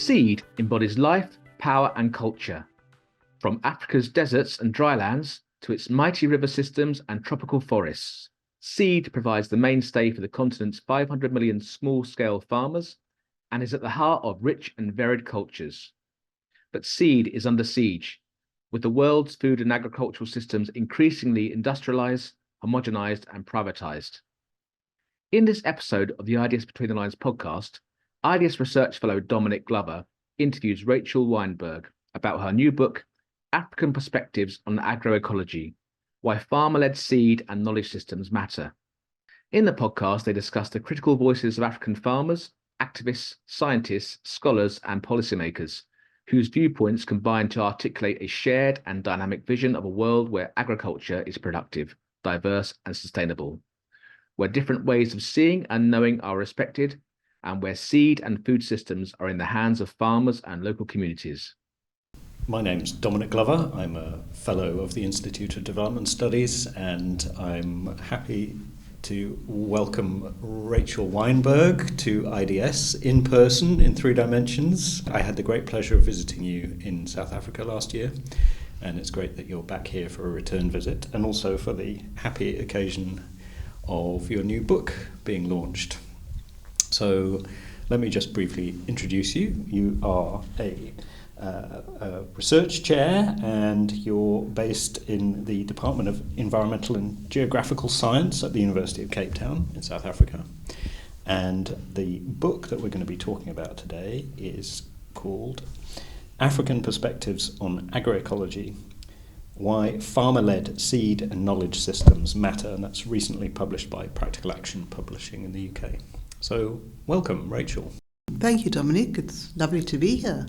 Seed embodies life, power and culture. From Africa's deserts and drylands to its mighty river systems and tropical forests, seed provides the mainstay for the continent's 500 million small-scale farmers and is at the heart of rich and varied cultures. But seed is under siege, with the world's food and agricultural systems increasingly industrialised, homogenised and privatised. In this episode of the IDS Between the Lines podcast, IDS Research Fellow Dominic Glover interviews Rachel Wynberg about her new book, African Perspectives on Agroecology, Why Farmer-Led Seed and Knowledge Systems Matter. In the podcast, they discuss the critical voices of African farmers, activists, scientists, scholars and policymakers, whose viewpoints combine to articulate a shared and dynamic vision of a world where agriculture is productive, diverse and sustainable, where different ways of seeing and knowing are respected, and where seed and food systems are in the hands of farmers and local communities. My name's Dominic Glover. I'm a fellow of the Institute of Development Studies, and I'm happy to welcome Rachel Wynberg to IDS in person in 3 dimensions. I had the great pleasure of visiting you in South Africa last year, and it's great that you're back here for a return visit, and also for the happy occasion of your new book being launched. So let me just briefly introduce you. You are a research chair, and you're based in the Department of Environmental and Geographical Science at the University of Cape Town in South Africa. And the book that we're going to be talking about today is called African Perspectives on Agroecology, Why Farmer-Led Seed and Knowledge Systems Matter, and that's recently published by Practical Action Publishing in the UK. So welcome, Rachel. Thank you, Dominic. It's lovely to be here.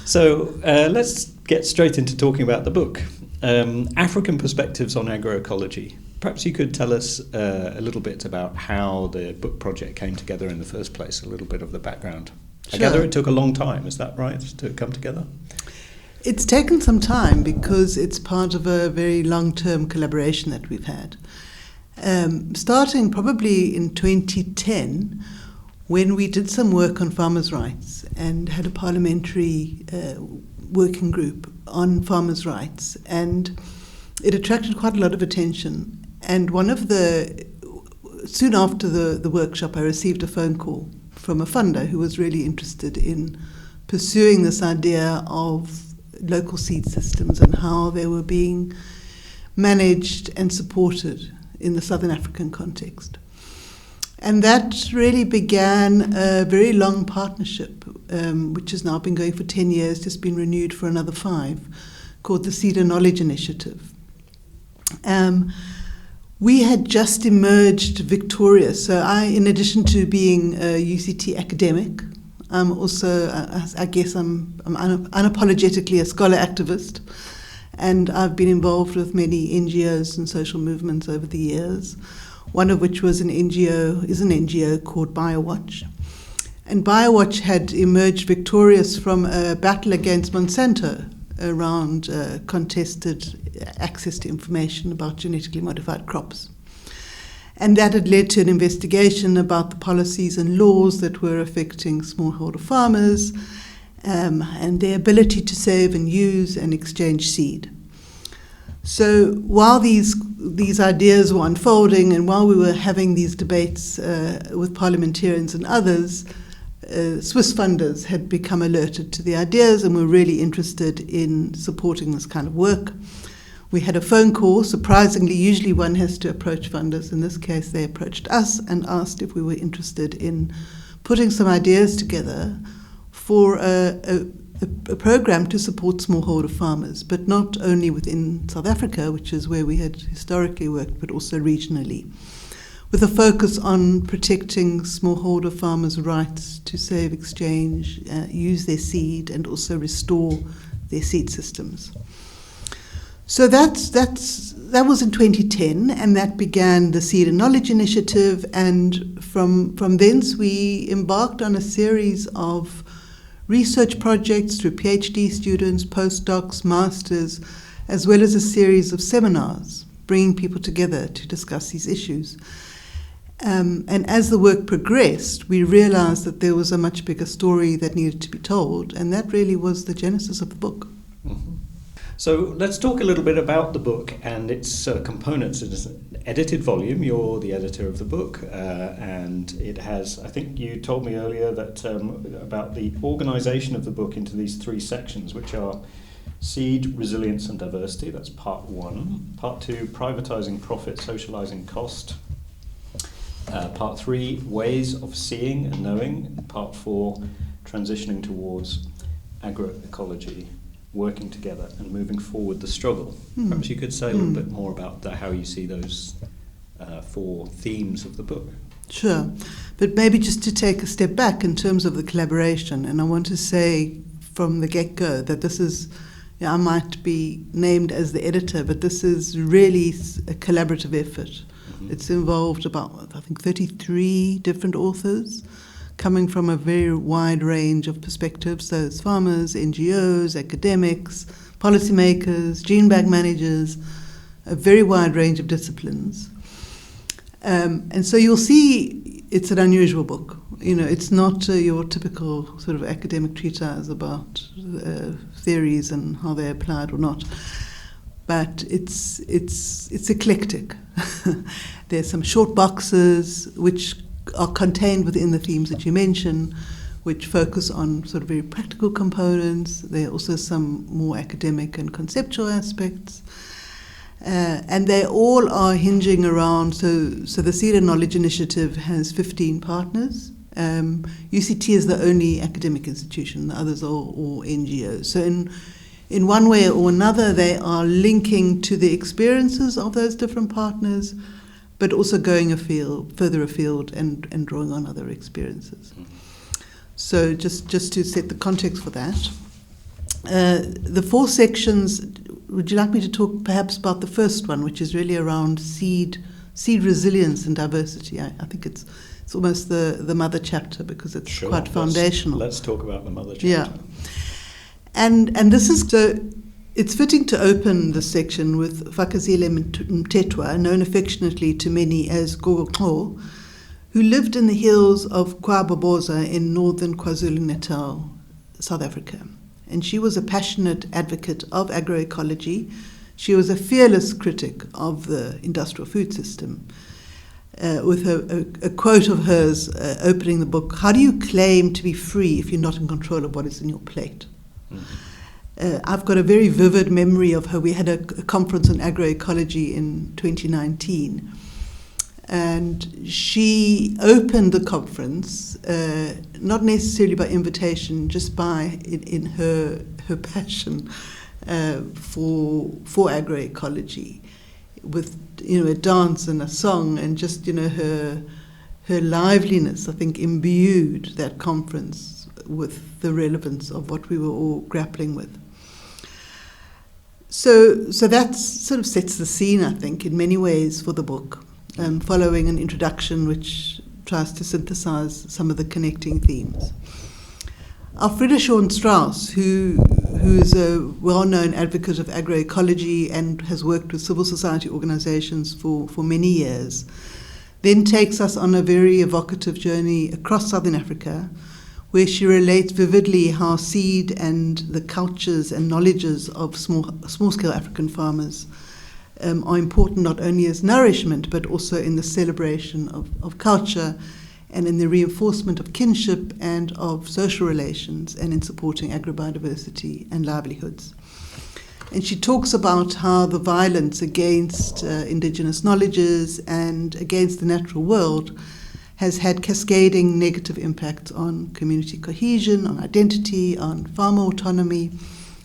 So let's get straight into talking about the book, African Perspectives on Agroecology. Perhaps you could tell us a little bit about how the book project came together in the first place, a little bit of the background. Sure. I gather it took a long time, is that right, to come together? It's taken some time because it's part of a very long-term collaboration that we've had. Starting probably in 2010, when we did some work on farmers' rights and had a parliamentary working group on farmers' rights, and it attracted quite a lot of attention. And soon after the workshop, I received a phone call from a funder who was really interested in pursuing this idea of local seed systems and how they were being managed and supported in the Southern African context. And that really began a very long partnership, which has now been going for 10 years, just been renewed for another 5, called the Seed and Knowledge Initiative. We had just emerged victorious. So in addition to being a UCT academic, I'm also, I guess I'm unapologetically a scholar activist. And I've been involved with many NGOs and social movements over the years, one of which is an NGO called BioWatch. And BioWatch had emerged victorious from a battle against Monsanto around contested access to information about genetically modified crops. And that had led to an investigation about the policies and laws that were affecting smallholder farmers, and their ability to save and use and exchange seed. So while these ideas were unfolding, and while we were having these debates with parliamentarians and others, Swiss funders had become alerted to the ideas and were really interested in supporting this kind of work. We had a phone call. Surprisingly, usually one has to approach funders. In this case, they approached us and asked if we were interested in putting some ideas together for a program to support smallholder farmers, but not only within South Africa, which is where we had historically worked, but also regionally, with a focus on protecting smallholder farmers' rights to save, exchange, use their seed, and also restore their seed systems. So that was in 2010, and that began the Seed and Knowledge Initiative, and from thence we embarked on a series of research projects through PhD students, postdocs, masters, as well as a series of seminars, bringing people together to discuss these issues. And as the work progressed, we realized that there was a much bigger story that needed to be told, and that really was the genesis of the book. Mm-hmm. So let's talk a little bit about the book and its components. It is an edited volume. You're the editor of the book, and it has, I think you told me earlier that about the organisation of the book into these three sections, which are seed, resilience and diversity. That's part one. Part two, privatising profit, socialising cost. Part three, ways of seeing and knowing. Part four, transitioning towards agroecology, working together and moving forward the struggle. Perhaps you could say a little bit more about that, how you see those four themes of the book. Sure, but maybe just to take a step back in terms of the collaboration, and I want to say from the get-go that this is, I might be named as the editor, but this is really a collaborative effort. Mm-hmm. It's involved about, I think, 33 different authors, coming from a very wide range of perspectives. So it's farmers, NGOs, academics, policymakers, gene bank managers, a very wide range of disciplines. And so you'll see it's an unusual book. It's not your typical sort of academic treatise about theories and how they're applied or not. But it's eclectic. There's some short boxes which are contained within the themes that you mentioned, which focus on sort of very practical components. There are also some more academic and conceptual aspects. And they all are hinging around, so the Seed and Knowledge Initiative has 15 partners. UCT is the only academic institution, the others are all NGOs. So in one way or another, they are linking to the experiences of those different partners, but also going further afield and drawing on other experiences. So just to set the context for that. The four sections, would you like me to talk perhaps about the first one, which is really around seed resilience and diversity? I think it's almost the mother chapter because it's quite foundational. Let's talk about the mother chapter. Yeah. And this is so. It's fitting to open this section with Fakazile Mtetwa, known affectionately to many as Gogo, who lived in the hills of KwaBoboza in northern KwaZulu-Natal, South Africa. And she was a passionate advocate of agroecology. She was a fearless critic of the industrial food system. With a quote of hers opening the book, "How do you claim to be free if you're not in control of what is in your plate?" I've got a very vivid memory of her. We had a conference on agroecology in 2019, and she opened the conference, not necessarily by invitation, just by in her passion for agroecology, with a dance and a song, and just her liveliness, I think, imbued that conference with the relevance of what we were all grappling with. So that sort of sets the scene, I think, in many ways for the book, following an introduction which tries to synthesize some of the connecting themes. Alfreda Shawn Strauss, who is a well-known advocate of agroecology and has worked with civil society organizations for many years, then takes us on a very evocative journey across Southern Africa, where she relates vividly how seed and the cultures and knowledges of small-scale African farmers are important not only as nourishment, but also in the celebration of culture and in the reinforcement of kinship and of social relations and in supporting agrobiodiversity and livelihoods. And she talks about how the violence against indigenous knowledges and against the natural world has had cascading negative impacts on community cohesion, on identity, on farmer autonomy,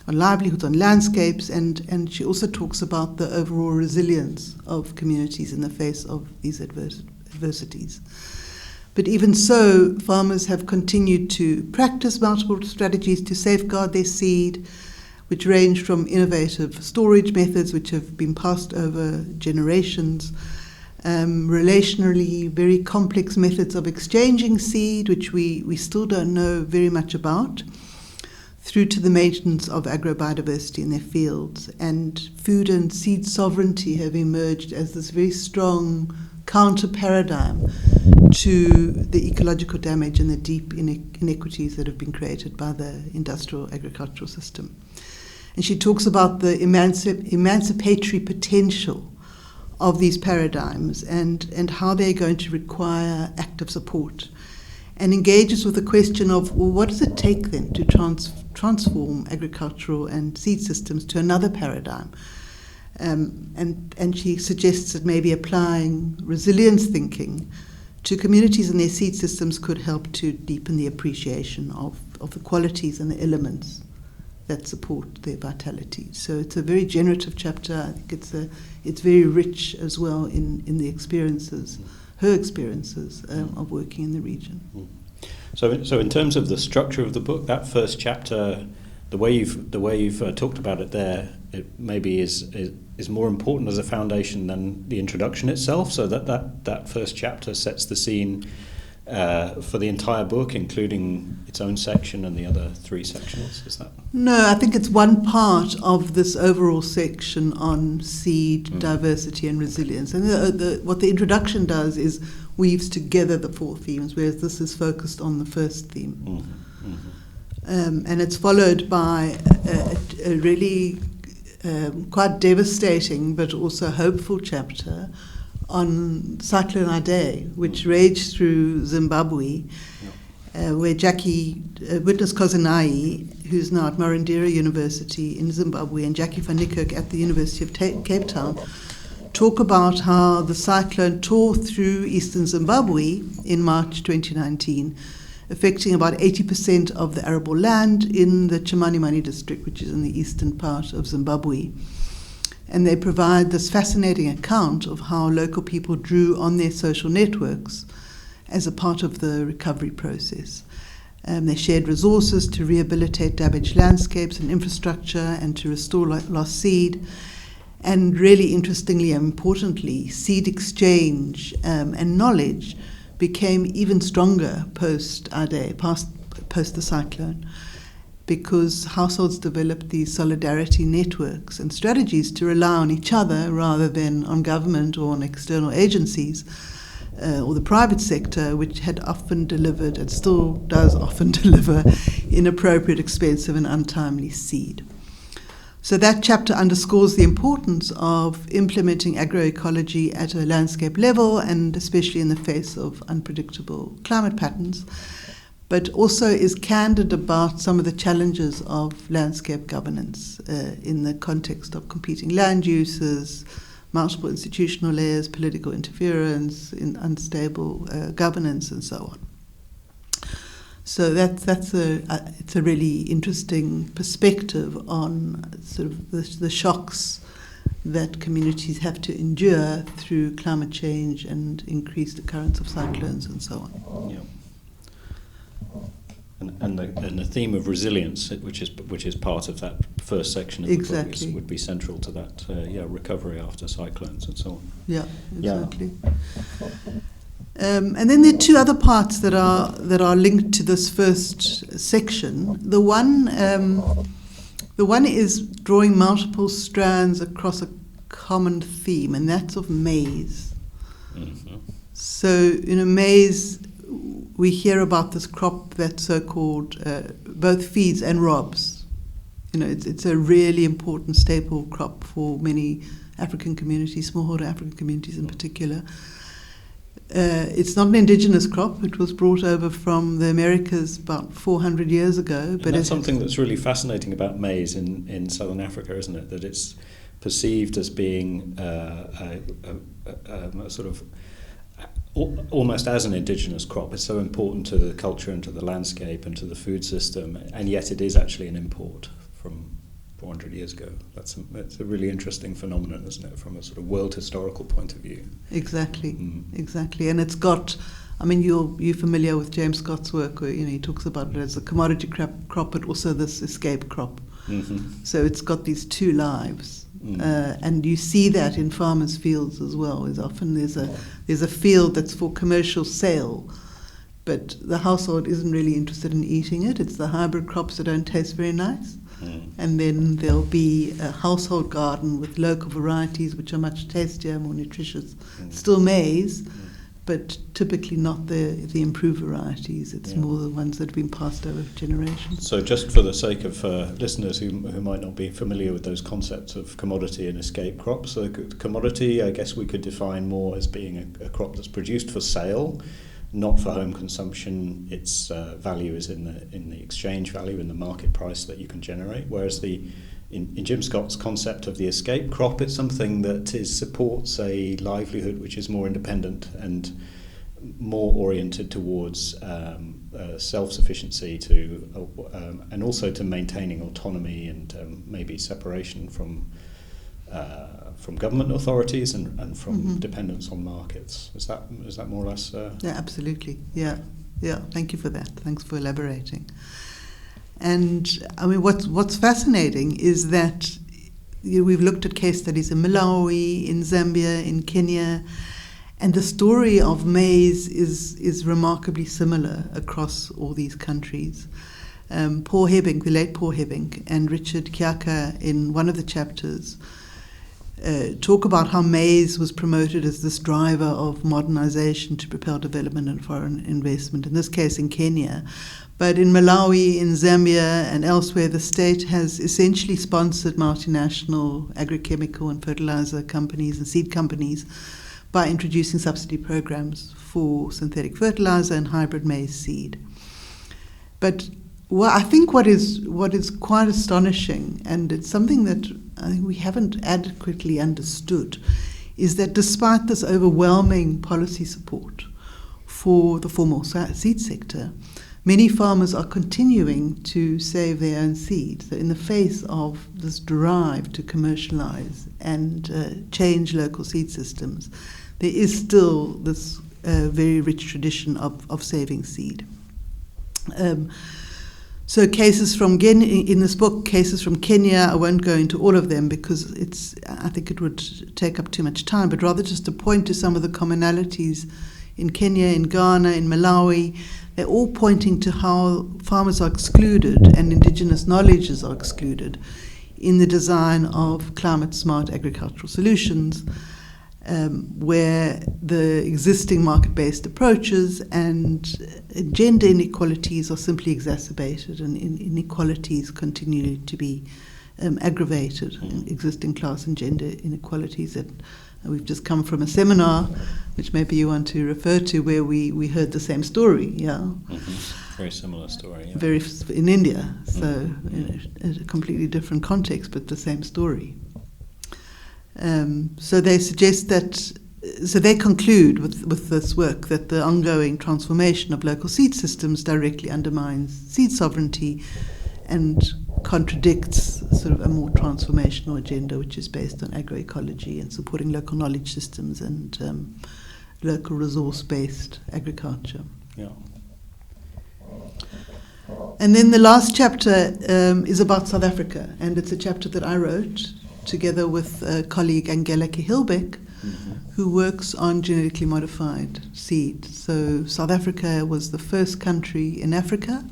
on livelihoods, on landscapes, and she also talks about the overall resilience of communities in the face of these adversities. But even so, farmers have continued to practice multiple strategies to safeguard their seed, which range from innovative storage methods which have been passed over generations, relationally very complex methods of exchanging seed, which we still don't know very much about, through to the maintenance of agrobiodiversity in their fields. And food and seed sovereignty have emerged as this very strong counter paradigm to the ecological damage and the deep inequities that have been created by the industrial agricultural system. And she talks about the emancipatory potential of these paradigms and how they're going to require active support, and engages with the question of, well, what does it take then to transform agricultural and seed systems to another paradigm? And she suggests that maybe applying resilience thinking to communities and their seed systems could help to deepen the appreciation of the qualities and the elements that support their vitality. So it's a very generative chapter. I think it's very rich as well in the experiences, her experiences of working in the region. So in terms of the structure of the book, that first chapter, the way you've talked about it there, it maybe is more important as a foundation than the introduction itself. So that first chapter sets the scene for the entire book, including its own section and the other three sections. Is that? No, I think it's one part of this overall section on seed, diversity and resilience. And what the introduction does is weaves together the four themes, whereas this is focused on the first theme. And it's followed by a really quite devastating but also hopeful chapter on Cyclone Idai, which raged through Zimbabwe, where Jackie, Witness Kozenai, who's now at Marindera University in Zimbabwe, and Jackie van Niekerk at the University of Cape Town, talk about how the cyclone tore through eastern Zimbabwe in March 2019, affecting about 80% of the arable land in the Chimanimani district, which is in the eastern part of Zimbabwe. And they provide this fascinating account of how local people drew on their social networks as a part of the recovery process. They shared resources to rehabilitate damaged landscapes and infrastructure and to restore lost seed. And really interestingly and importantly, seed exchange and knowledge became even stronger post-Idai, post the cyclone, because households developed these solidarity networks and strategies to rely on each other rather than on government or on external agencies or the private sector, which had often delivered and still does often deliver inappropriate, expensive and untimely seed. So that chapter underscores the importance of implementing agroecology at a landscape level, and especially in the face of unpredictable climate patterns, but also is candid about some of the challenges of landscape governance in the context of competing land uses, multiple institutional layers, political interference, in unstable governance, and so on. So it's a really interesting perspective on sort of the shocks that communities have to endure through climate change and increased occurrence of cyclones and so on. Yeah. And the theme of resilience, which is part of that first section of the book, would be central to that. Recovery after cyclones and so on. Yeah, exactly. Yeah. And then there are two other parts that are linked to this first section. The one is drawing multiple strands across a common theme, and that's of maize. Mm-hmm. So, maize, we hear about this crop that so-called both feeds and robs. It's a really important staple crop for many African communities, smallholder African communities in particular. It's not an indigenous crop. It was brought over from the Americas about 400 years ago. But that's something that's really fascinating about maize in southern Africa, isn't it? That it's perceived as being a sort of almost as an indigenous crop. It's so important to the culture and to the landscape and to the food system, and yet it is actually an import from 400 years ago. That's a really interesting phenomenon, isn't it, from a sort of world historical point of view? Exactly. And it's got, you're familiar with James Scott's work where he talks about it as a commodity crop, but also this escape crop. Mm-hmm. So it's got these two lives. And you see that in farmers' fields as well. Often there's a field that's for commercial sale, but the household isn't really interested in eating it. It's the hybrid crops that don't taste very nice. and then there'll be a household garden with local varieties which are much tastier, more nutritious. Still maize, but typically not the improved varieties. It's more the ones that have been passed over generations. So just for the sake of listeners who might not be familiar with those concepts of commodity and escape crops, so commodity, I guess we could define more as being a crop that's produced for sale, not for home consumption. Its value is in the exchange value, in the market price that you can generate, whereas in Jim Scott's concept of the escape crop, it's something that supports a livelihood which is more independent and more oriented towards self-sufficiency and also to maintaining autonomy and maybe separation from government authorities and from dependence on markets. Is that more or less? Yeah, absolutely. Yeah. Thank you for that. Thanks for elaborating. And I mean, what's fascinating is that we've looked at case studies in Malawi, in Zambia, in Kenya, and the story of maize is remarkably similar across all these countries. Paul Hibbink, the late Paul Hibbink, and Richard Kiaka in one of the chapters talk about how maize was promoted as this driver of modernization to propel development and foreign investment, in this case in Kenya. But in Malawi, in Zambia, and elsewhere, the state has essentially sponsored multinational agrochemical and fertilizer companies and seed companies by introducing subsidy programs for synthetic fertilizer and hybrid maize seed. But I think what is quite astonishing, and it's something that I think we haven't adequately understood, is that despite this overwhelming policy support for the formal seed sector, many farmers are continuing to save their own seed. So in the face of this drive to commercialize and change local seed systems, there is still this very rich tradition of saving seed. So cases from in this book, cases from Kenya, I won't go into all of them because I think it would take up too much time, but rather just to point to some of the commonalities in Kenya, in Ghana, in Malawi. They're all pointing to how farmers are excluded and indigenous knowledges are excluded in the design of climate-smart agricultural solutions, where the existing market-based approaches and gender inequalities are simply exacerbated, and inequalities continue to be aggravated, existing class and gender inequalities. That we've just come from a seminar, which maybe you want to refer to, where we heard the same story. Very similar story. In India, so in a completely different context, but the same story. So they suggest that. So they conclude with this work that the ongoing transformation of local seed systems directly undermines seed sovereignty and contradicts sort of a more transformational agenda, which is based on agroecology and supporting local knowledge systems and local resource-based agriculture. Yeah. And then the last chapter is about South Africa, and it's a chapter that I wrote together with colleague Angelika Hilbeck, who works on genetically modified seed. So South Africa was the first country in Africa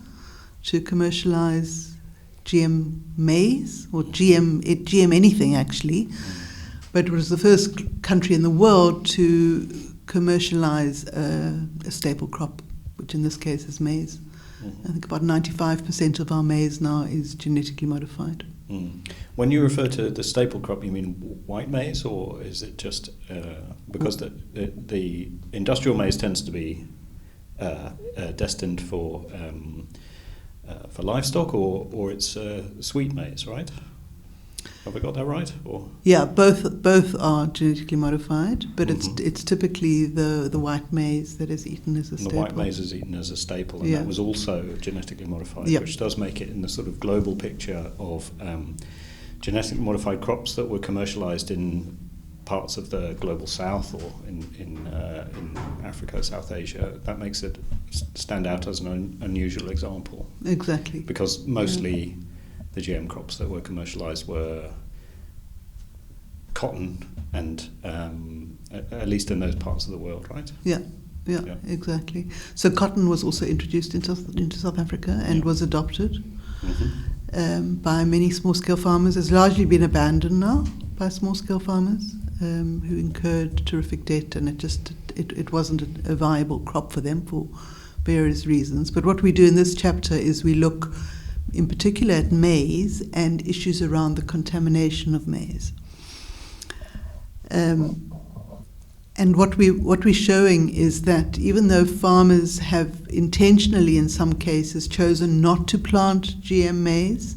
to commercialize GM maize, or GM anything actually, but it was the first country in the world to commercialize a staple crop, which in this case is maize. I think about 95% of our maize now is genetically modified. When you refer to the staple crop, you mean white maize, or is it just because the industrial maize tends to be destined for livestock, or it's sweet maize, right? Have I got that right? Or yeah, both are genetically modified, but it's typically the white maize that is eaten as a staple. The white maize is eaten as a staple, and that was also genetically modified, which does make it in the sort of global picture of genetically modified crops that were commercialized in parts of the global south or in Africa, South Asia. That makes it stand out as an unusual example. Exactly. Because mostly the GM crops that were commercialized were cotton, and at least in those parts of the world, right? Yeah, exactly. So cotton was also introduced into South Africa and was adopted. by many small-scale farmers. It's largely been abandoned now by small-scale farmers who incurred terrific debt, and it wasn't a viable crop for them for various reasons. But what we do in this chapter is we look in particular at maize and issues around the contamination of maize. And what we're showing is that even though farmers have intentionally, in some cases, chosen not to plant GM maize,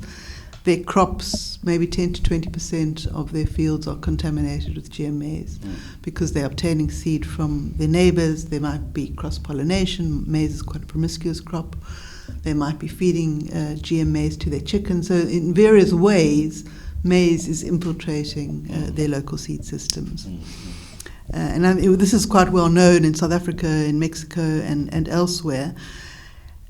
their crops, maybe 10 to 20% of their fields are contaminated with GM maize because they're obtaining seed from their neighbors. There might be cross-pollination. Maize is quite a promiscuous crop. They might be feeding GM maize to their chickens. So in various ways, maize is infiltrating their local seed systems. This is quite well known in South Africa, in Mexico, and elsewhere.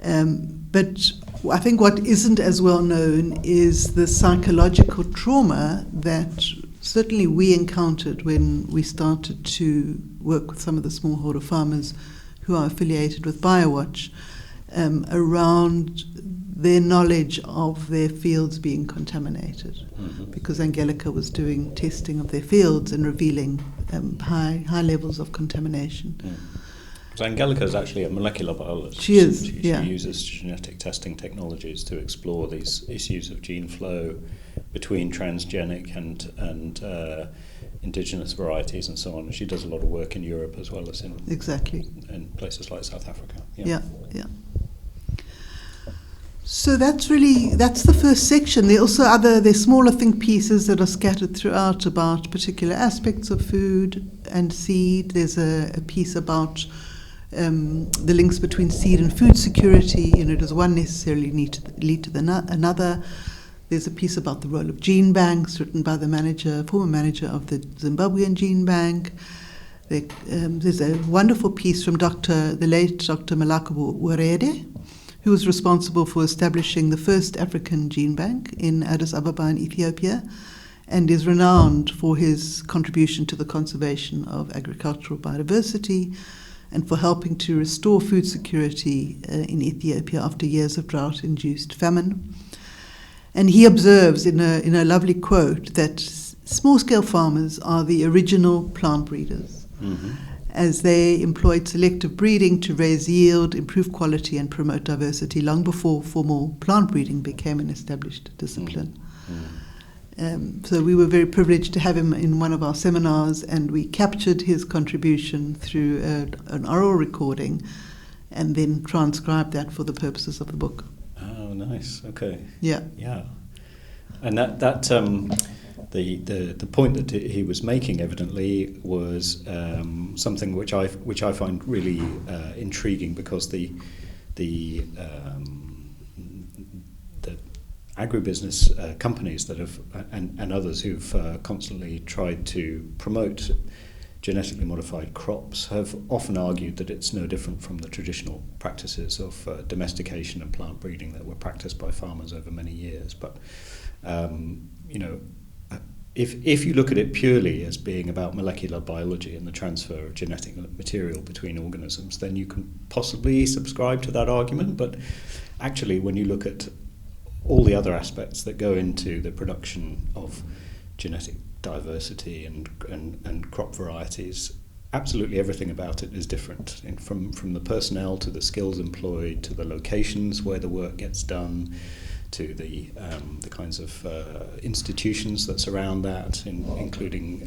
But I think what isn't as well known is the psychological trauma that certainly we encountered when we started to work with some of the smallholder farmers who are affiliated with BioWatch around their knowledge of their fields being contaminated, because Angelica was doing testing of their fields and revealing high levels of contamination. So Angelica is actually a molecular biologist. She is, She uses genetic testing technologies to explore these issues of gene flow between transgenic and indigenous varieties and so on. And she does a lot of work in Europe as well as in places like South Africa. Yeah. So that's the first section. There are also there's smaller think pieces that are scattered throughout about particular aspects of food and seed. There's a piece about the links between seed and food security. Does one necessarily need to lead to another? There's a piece about the role of gene banks written by the former manager of the Zimbabwean Gene Bank. There's a wonderful piece from the late Dr. Malakabu Werede, who was responsible for establishing the first African gene bank in Addis Ababa in Ethiopia, and is renowned for his contribution to the conservation of agricultural biodiversity and for helping to restore food security in Ethiopia after years of drought-induced famine. And he observes in a lovely quote that small-scale farmers are the original plant breeders, as they employed selective breeding to raise yield, improve quality, and promote diversity long before formal plant breeding became an established discipline. So we were very privileged to have him in one of our seminars, and we captured his contribution through an oral recording and then transcribed that for the purposes of the book. Oh, nice. Okay. Yeah. And the point that he was making evidently was something which I find really intriguing, because the agribusiness companies that have and others who've constantly tried to promote genetically modified crops have often argued that it's no different from the traditional practices of domestication and plant breeding that were practiced by farmers over many years. But if you look at it purely as being about molecular biology and the transfer of genetic material between organisms, then you can possibly subscribe to that argument. But actually, when you look at all the other aspects that go into the production of genetic diversity and crop varieties, absolutely everything about it is different, from the personnel to the skills employed to the locations where the work gets done, to the kinds of institutions that surround that, including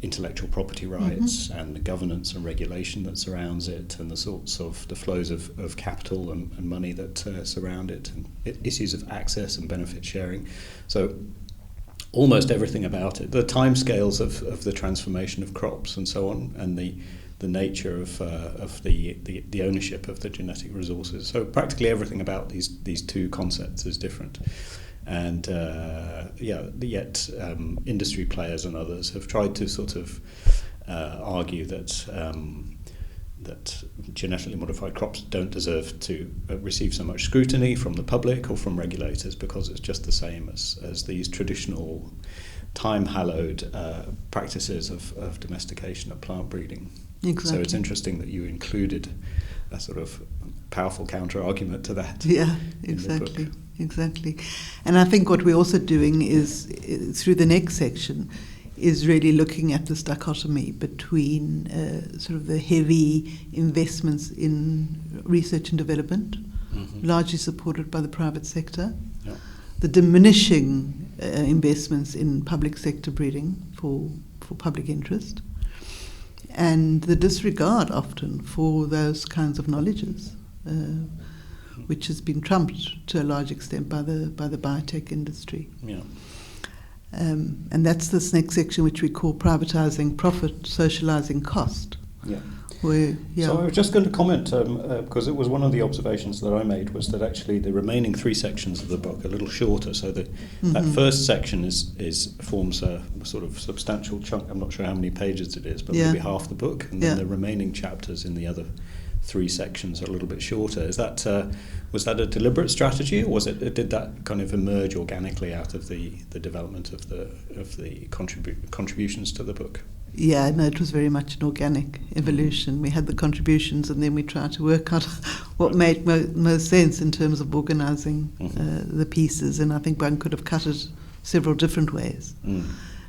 intellectual property rights and the governance and regulation that surrounds it, and the sorts of the flows of capital and money that surround it, and issues of access and benefit sharing. So almost everything about it, the timescales of the transformation of crops and so on, and the nature of the ownership of the genetic resources. So practically everything about these two concepts is different. And yet industry players and others have tried to sort of argue that genetically modified crops don't deserve to receive so much scrutiny from the public or from regulators, because it's just the same as these traditional time-hallowed practices of domestication of plant breeding. Exactly. So it's interesting that you included a sort of powerful counter-argument to that. Yeah, exactly. exactly. And I think what we're also doing is, through the next section, is really looking at this dichotomy between sort of the heavy investments in research and development, largely supported by the private sector, the diminishing investments in public sector breeding for public interest, and the disregard often for those kinds of knowledges, which has been trumped to a large extent by the biotech industry. Yeah. And that's this next section, which we call privatising profit, socialising cost. Yeah. Where, So I was just going to comment, because it was one of the observations that I made, was that actually the remaining 3 sections of the book are a little shorter. So that first section forms a sort of substantial chunk. I'm not sure how many pages it is, but maybe half the book. And then the remaining chapters in the other 3 sections are a little bit shorter. Is that was that a deliberate strategy, or did that kind of emerge organically out of the development of the contributions to the book? Yeah, no, it was very much an organic evolution. We had the contributions, and then we tried to work out what made most sense in terms of organising the pieces. And I think one could have cut it several different ways.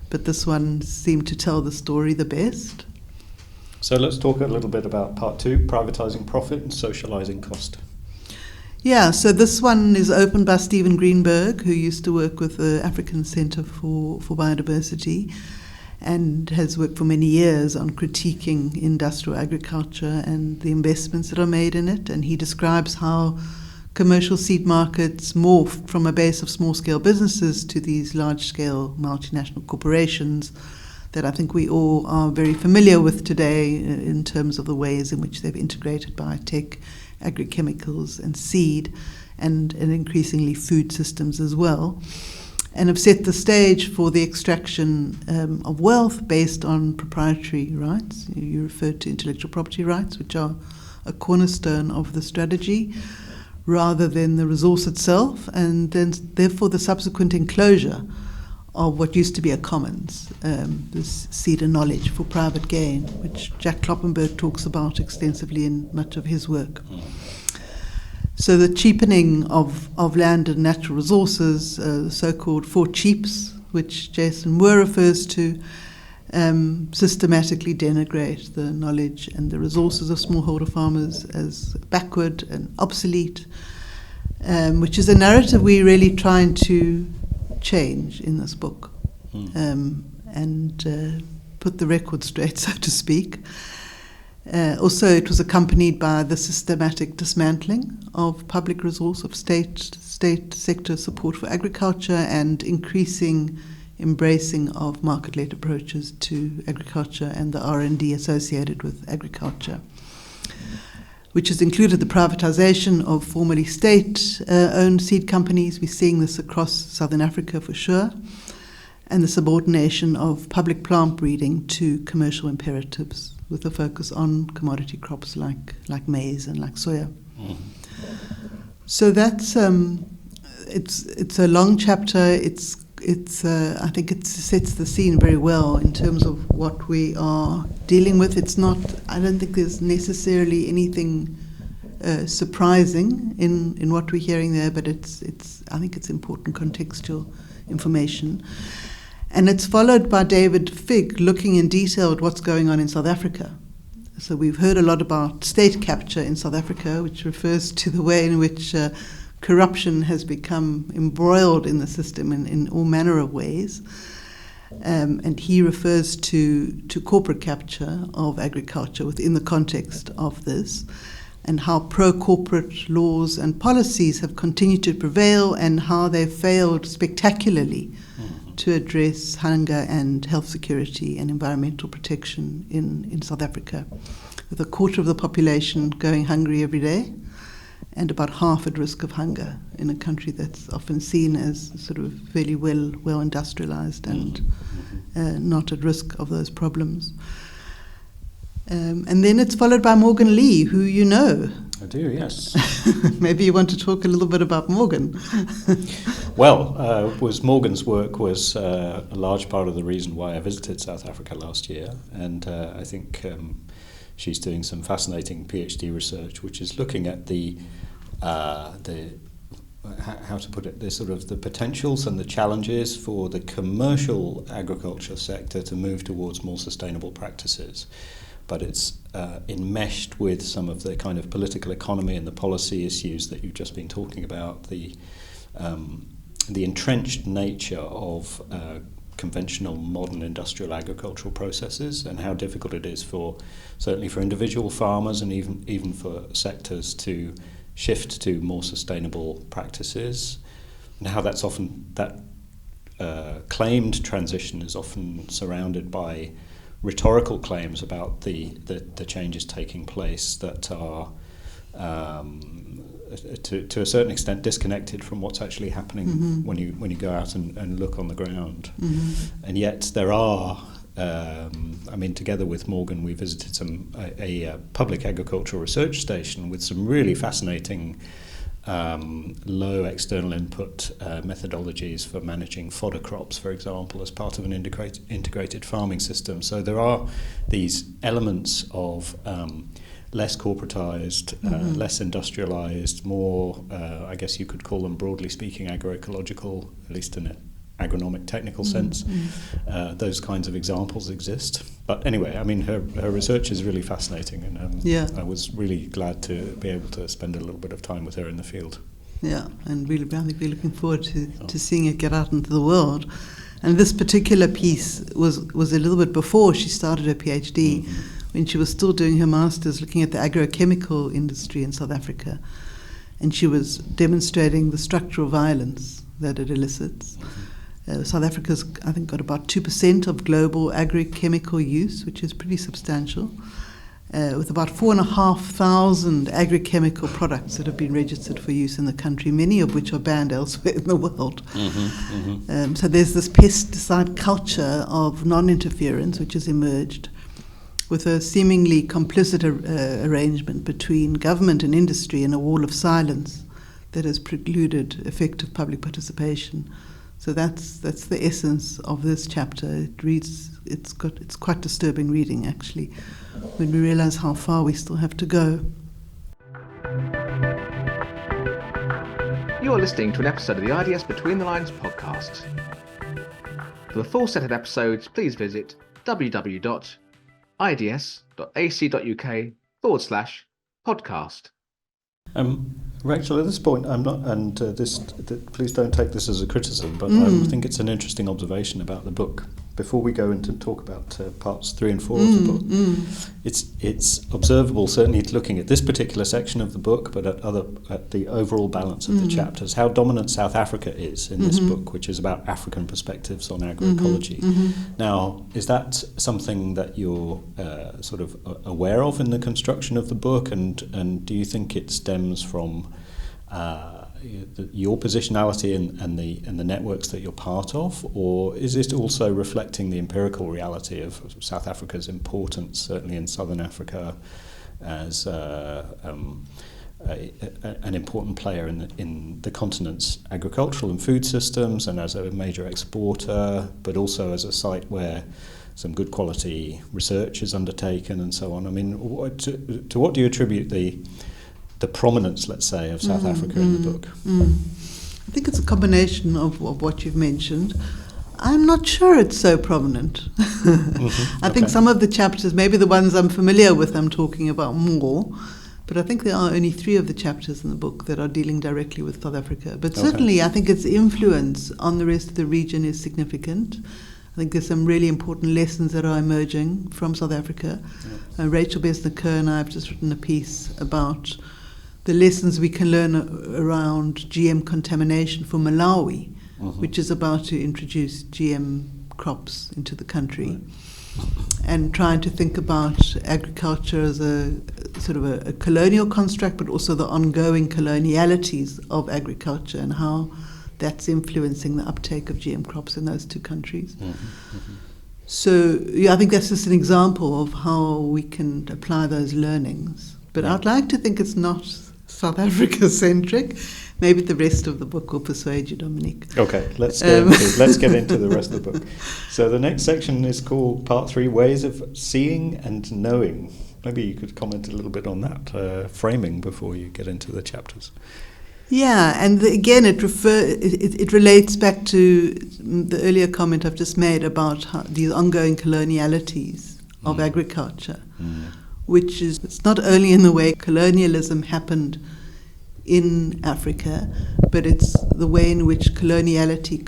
But this one seemed to tell the story the best. So let's talk a little bit about part 2, privatising profit and socialising cost. Yeah, so this one is opened by Stephen Greenberg, who used to work with the African Centre for Biodiversity, and has worked for many years on critiquing industrial agriculture and the investments that are made in it. And he describes how commercial seed markets morphed from a base of small-scale businesses to these large-scale multinational corporations that I think we all are very familiar with today in terms of the ways in which they've integrated biotech, agrochemicals and seed, and increasingly food systems as well, and have set the stage for the extraction of wealth based on proprietary rights. You referred to intellectual property rights, which are a cornerstone of the strategy, rather than the resource itself, and then therefore the subsequent enclosure of what used to be a commons, this seed and knowledge for private gain, which Jack Kloppenberg talks about extensively in much of his work. So the cheapening of land and natural resources, the so-called 4 cheaps, which Jason Moore refers to, systematically denigrate the knowledge and the resources of smallholder farmers as backward and obsolete, which is a narrative we're really trying to change in this book, and put the record straight, so to speak. Also, it was accompanied by the systematic dismantling of public resource, of state sector support for agriculture, and increasing embracing of market-led approaches to agriculture and the R&D associated with agriculture, which has included the privatisation of formerly state-owned seed companies. We're seeing this across Southern Africa for sure, and the subordination of public plant breeding to commercial imperatives, with a focus on commodity crops like maize and like soya. So that's it's a long chapter. I think it sets the scene very well in terms of what we are dealing with. It's not. I don't think there's necessarily anything surprising in what we're hearing there, but it's. I think it's important contextual information. And it's followed by David Figg looking in detail at what's going on in South Africa. So we've heard a lot about state capture in South Africa, which refers to the way in which corruption has become embroiled in the system in all manner of ways. And he refers to corporate capture of agriculture within the context of this, and how pro-corporate laws and policies have continued to prevail, and how they've failed spectacularly to address hunger and health security and environmental protection in South Africa, with a quarter of the population going hungry every day and about half at risk of hunger in a country that's often seen as sort of fairly well industrialized and not at risk of those problems. And then it's followed by Morgan Lee, who you know. I do, yes. Maybe you want to talk a little bit about Morgan. Well, Morgan's work was a large part of the reason why I visited South Africa last year, and I think she's doing some fascinating PhD research, which is looking at the how to put it, the sort of the potentials and the challenges for the commercial agriculture sector to move towards more sustainable practices. But it's enmeshed with some of the kind of political economy and the policy issues that you've just been talking about, the entrenched nature of conventional modern industrial agricultural processes, and how difficult it is certainly for individual farmers and even for sectors to shift to more sustainable practices, and how that's often claimed transition is often surrounded by rhetorical claims about the changes taking place that are to a certain extent disconnected from what's actually happening when you go out and look on the ground. And yet there are, together with Morgan, we visited a public agricultural research station with some really fascinating low external input methodologies for managing fodder crops, for example, as part of an integrated farming system. So there are these elements of less corporatized, less industrialized, more, I guess you could call them, broadly speaking, agroecological, at least in an agronomic technical sense. Those kinds of examples exist. But anyway, I mean, her research is really fascinating, and I was really glad to be able to spend a little bit of time with her in the field. Yeah, and really, I think we're looking forward to seeing it get out into the world. And this particular piece was a little bit before she started her PhD, when she was still doing her master's, looking at the agrochemical industry in South Africa. And she was demonstrating the structural violence that it elicits. South Africa's, I think, got about 2% of global agrochemical use, which is pretty substantial, with about 4,500 agrochemical products that have been registered for use in the country, many of which are banned elsewhere in the world. So there's this pesticide culture of non-interference which has emerged, with a seemingly complicit arrangement between government and industry and a wall of silence that has precluded effective public participation. So that's the essence of this chapter. It's quite disturbing reading, actually, when we realize how far we still have to go. You are listening to an episode of the IDS Between the Lines podcast. For the full set of episodes, please visit www.ids.ac.uk/podcast. Rachel, at this point, I'm not, and please don't take this as a criticism, but I think it's an interesting observation about the book. Before we go into talk about parts 3 and 4 of the book, it's observable, certainly looking at this particular section of the book, but at the overall balance of the chapters, how dominant South Africa is in this book, which is about African perspectives on agroecology. Now, is that something that you're sort of aware of in the construction of the book, and do you think it stems from your positionality and the networks that you're part of, or is it also reflecting the empirical reality of South Africa's importance, certainly in Southern Africa, as an important player in the continent's agricultural and food systems, and as a major exporter, but also as a site where some good quality research is undertaken and so on? I mean, to what do you attribute the prominence, let's say, of South Africa in the book? I think it's a combination of what you've mentioned. I'm not sure it's so prominent. I think some of the chapters, maybe the ones I'm familiar with, I'm talking about more, but I think there are only 3 of the chapters in the book that are dealing directly with South Africa. But certainly I think its influence on the rest of the region is significant. I think there's some really important lessons that are emerging from South Africa. Rachel Besner-Kerr and I have just written a piece about the lessons we can learn around GM contamination for Malawi, which is about to introduce GM crops into the country, and trying to think about agriculture as a sort of a colonial construct, but also the ongoing colonialities of agriculture and how that's influencing the uptake of GM crops in those 2 countries. So I think that's just an example of how we can apply those learnings. But I'd like to think it's not South Africa-centric. Maybe the rest of the book will persuade you, Dominic. Okay, let's get into the rest of the book. So the next section is called Part 3, Ways of Seeing and Knowing. Maybe you could comment a little bit on that framing before you get into the chapters. Yeah, and again, it relates back to the earlier comment I've just made about these ongoing colonialities of agriculture, which is, it's not only in the way colonialism happened in Africa, but it's the way in which coloniality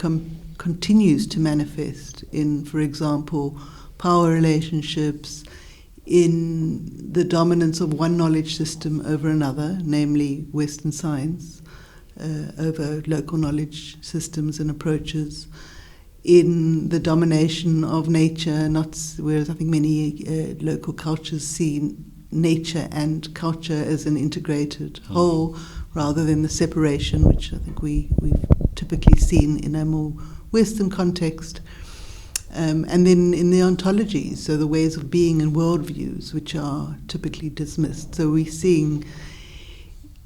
continues to manifest in, for example, power relationships, in the dominance of one knowledge system over another, namely Western science, over local knowledge systems and approaches, in the domination of nature, whereas I think many local cultures see nature and culture as an integrated whole, rather than the separation, which I think we've typically seen in a more Western context. And then in the ontologies, so the ways of being and worldviews, which are typically dismissed. So we're seeing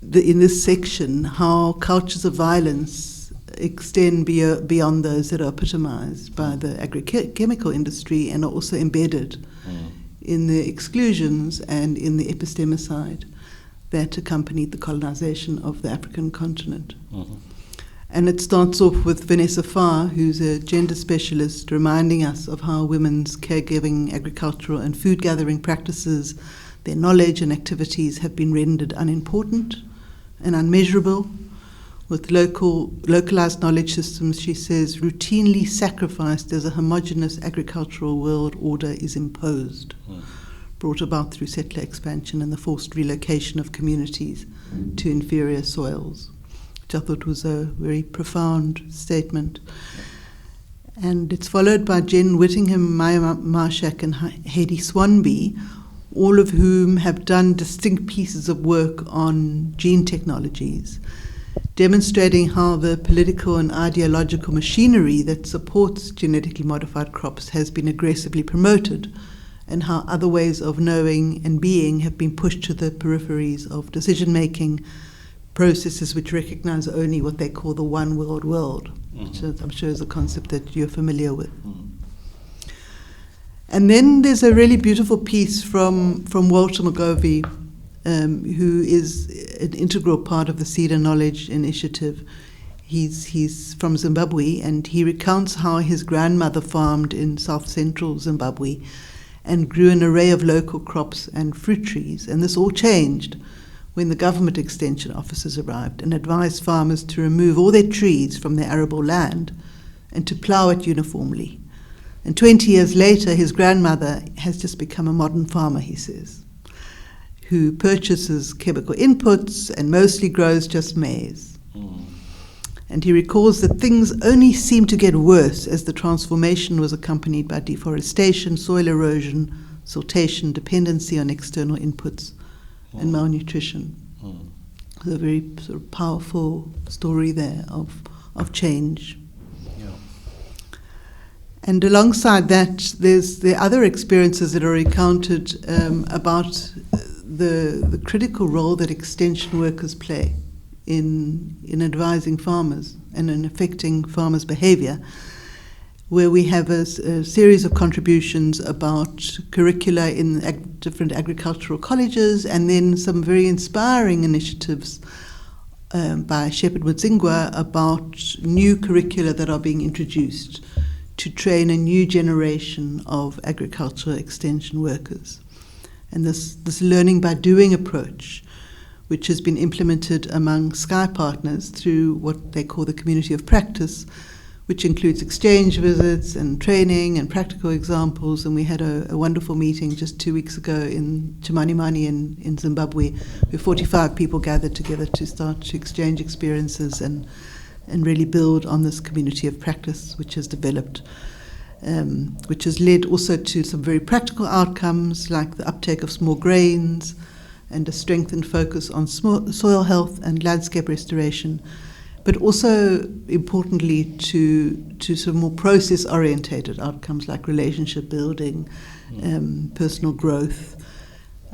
in this section how cultures of violence extend beyond those that are epitomized by the agrochemical industry and are also embedded in the exclusions and in the epistemicide that accompanied the colonization of the African continent. And it starts off with Vanessa Farr, who's a gender specialist, reminding us of how women's caregiving, agricultural and food gathering practices, their knowledge and activities have been rendered unimportant and unmeasurable, with localized knowledge systems, she says, routinely sacrificed as a homogeneous agricultural world order is imposed, brought about through settler expansion and the forced relocation of communities to inferior soils, which I thought was a very profound statement. And it's followed by Jen Whittingham, Maya Marshak and Heidi Swanby, all of whom have done distinct pieces of work on gene technologies, demonstrating how the political and ideological machinery that supports genetically modified crops has been aggressively promoted, and how other ways of knowing and being have been pushed to the peripheries of decision-making processes which recognize only what they call the one world world, which I'm sure is a concept that you're familiar with. And then there's a really beautiful piece from Walter McGovey, who is an integral part of the Cedar Knowledge Initiative. He's from Zimbabwe, and he recounts how his grandmother farmed in south-central Zimbabwe and grew an array of local crops and fruit trees. And this all changed when the government extension officers arrived and advised farmers to remove all their trees from their arable land and to plough it uniformly. And 20 years later, his grandmother has just become a modern farmer, he says, who purchases chemical inputs and mostly grows just maize. And he recalls that things only seemed to get worse as the transformation was accompanied by deforestation, soil erosion, siltation, dependency on external inputs, and malnutrition. A very sort of powerful story there of change. And alongside that, there's the other experiences that are recounted about the critical role that extension workers play in advising farmers and in affecting farmers' behavior, where we have a series of contributions about curricula in different agricultural colleges, and then some very inspiring initiatives by Shepherd Mudzingwa about new curricula that are being introduced to train a new generation of agricultural extension workers. And this learning by doing approach, which has been implemented among Sky partners through what they call the community of practice, which includes exchange visits and training and practical examples. And we had a wonderful meeting just 2 weeks ago in Chimanimani in Zimbabwe, where 45 people gathered together to start to exchange experiences and really build on this community of practice which has developed, which has led also to some very practical outcomes like the uptake of small grains and a strengthened focus on soil health and landscape restoration, but also importantly to some more process-orientated outcomes like relationship building, personal growth.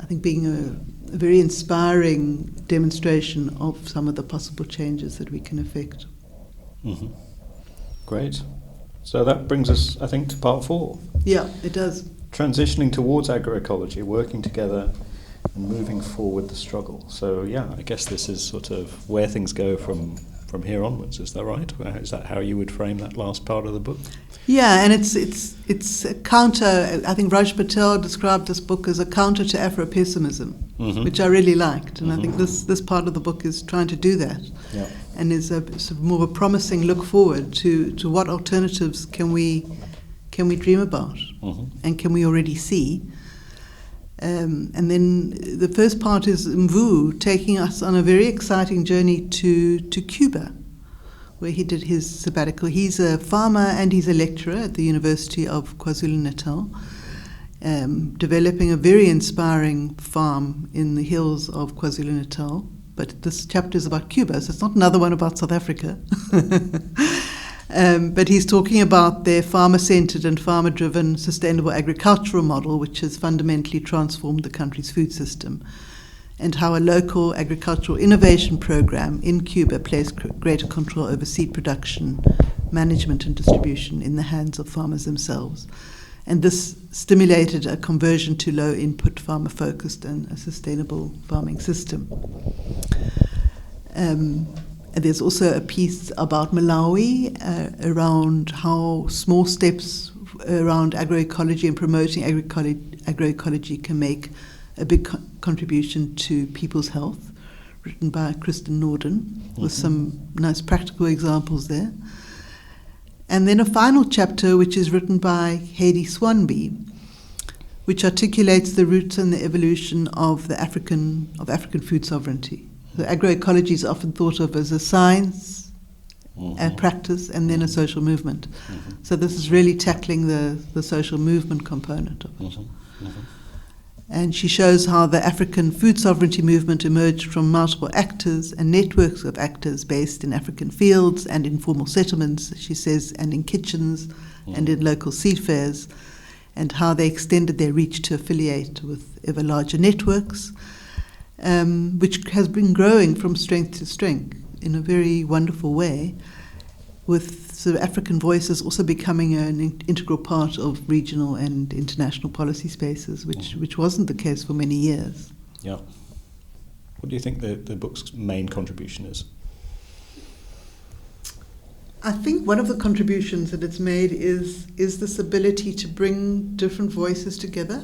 I think being a very inspiring demonstration of some of the possible changes that we can effect. Great. So that brings us, I think, to part 4. Yeah, it does. Transitioning towards agroecology, working together and moving forward the struggle. So yeah, I guess this is sort of where things go from here onwards. Is that right? Is that how you would frame that last part of the book? Yeah, and it's a counter. I think Raj Patel described this book as a counter to Afro-pessimism, which I really liked, and I think this part of the book is trying to do that, and is a sort of more of a promising look forward to what alternatives can we dream about, and can we already see. And then the first part is Mvu taking us on a very exciting journey to Cuba, where he did his sabbatical. He's a farmer and he's a lecturer at the University of KwaZulu-Natal, developing a very inspiring farm in the hills of KwaZulu-Natal. But this chapter is about Cuba, so it's not another one about South Africa. But he's talking about their farmer-centred and farmer-driven sustainable agricultural model, which has fundamentally transformed the country's food system, and how a local agricultural innovation program in Cuba placed greater control over seed production, management and distribution in the hands of farmers themselves. And this stimulated a conversion to low-input, farmer-focused and a sustainable farming system. And there's also a piece about Malawi around how small steps around agroecology and promoting agroecology can make a big contribution to people's health, written by Kristen Norden, with some nice practical examples there. And then a final chapter which is written by Heidi Swanby, which articulates the roots and the evolution of African food sovereignty. So agroecology is often thought of as a science, a practice, and then a social movement. So this is really tackling the social movement component of it. And she shows how the African food sovereignty movement emerged from multiple actors and networks of actors based in African fields and informal settlements, she says, and in kitchens and in local seed fairs, and how they extended their reach to affiliate with ever larger networks, which has been growing from strength to strength in a very wonderful way, with sort of African voices also becoming an integral part of regional and international policy spaces, which wasn't the case for many years. Yeah. What do you think the book's main contribution is? I think one of the contributions that it's made is this ability to bring different voices together,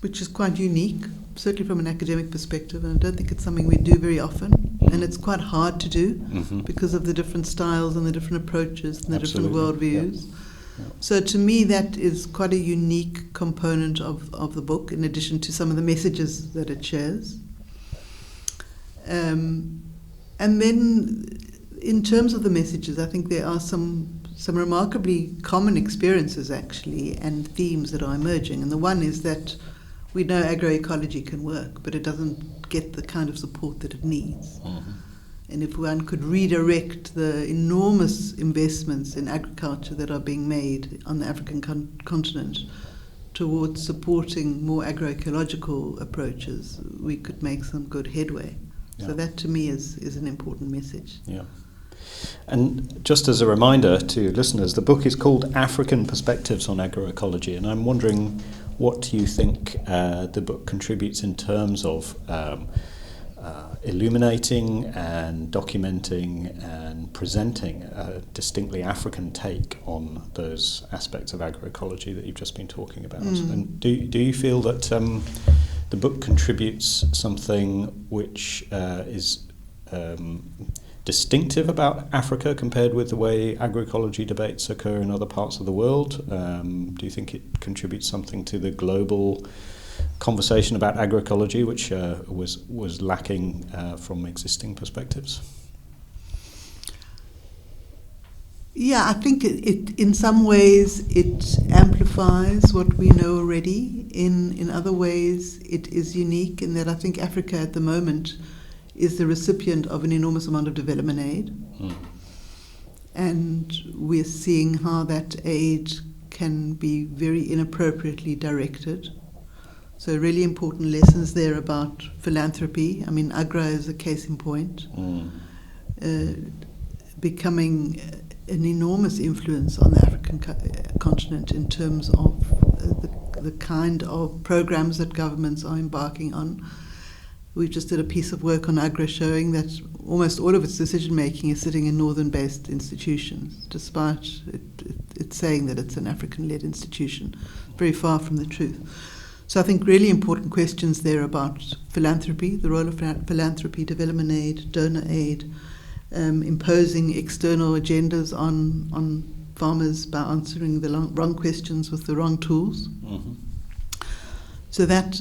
which is quite unique, certainly from an academic perspective, and I don't think it's something we do very often, and it's quite hard to do because of the different styles and the different approaches and the different worldviews. Yeah. So to me that is quite a unique component of the book, in addition to some of the messages that it shares. And then in terms of the messages, I think there are some remarkably common experiences actually and themes that are emerging, and the one is that we know agroecology can work, but it doesn't get the kind of support that it needs. And if one could redirect the enormous investments in agriculture that are being made on the African continent towards supporting more agroecological approaches, we could make some good headway. Yeah. So that to me is an important message. Yeah. And just as a reminder to listeners, the book is called African Perspectives on Agroecology, and I'm wondering what you think the book contributes in terms of illuminating and documenting and presenting a distinctly African take on those aspects of agroecology that you've just been talking about. And do you feel that the book contributes something which is distinctive about Africa compared with the way agroecology debates occur in other parts of the world? Do you think it contributes something to the global conversation about agroecology, which was lacking from existing perspectives? Yeah, I think it in some ways it amplifies what we know already. In other ways it is unique in that I think Africa at the moment is the recipient of an enormous amount of development aid. And we're seeing how that aid can be very inappropriately directed. So really important lessons there about philanthropy. I mean, Agra is a case in point, becoming an enormous influence on the African continent in terms of the kind of programs that governments are embarking on. We just did a piece of work on Agro showing that almost all of its decision-making is sitting in northern-based institutions, despite it saying that it's an African-led institution, very far from the truth. So I think really important questions there about philanthropy, the role of philanthropy, development aid, donor aid, imposing external agendas on farmers by answering the wrong questions with the wrong tools. Mm-hmm. So that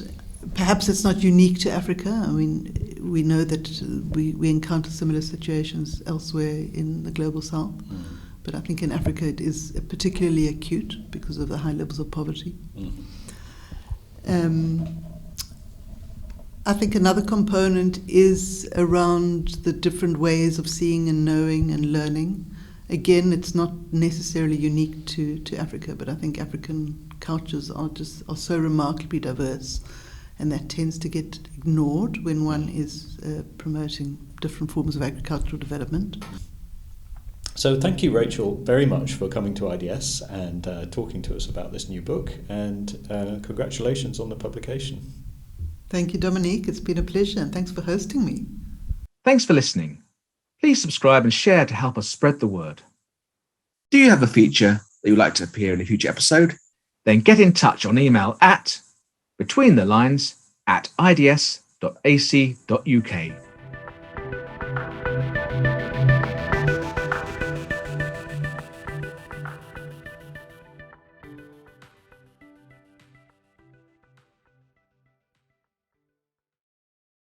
perhaps it's not unique to Africa. I mean, we know that we encounter similar situations elsewhere in the global south. Mm. But I think in Africa it is particularly acute because of the high levels of poverty. Mm. I think another component is around the different ways of seeing and knowing and learning. Again, it's not necessarily unique to Africa, but I think African cultures are so remarkably diverse, and that tends to get ignored when one is promoting different forms of agricultural development. So thank you, Rachel, very much for coming to IDS and talking to us about this new book, and congratulations on the publication. Thank you, Dominic. It's been a pleasure, and thanks for hosting me. Thanks for listening. Please subscribe and share to help us spread the word. Do you have a feature that you'd like to appear in a future episode? Then get in touch on email at betweenthelines@ids.ac.uk.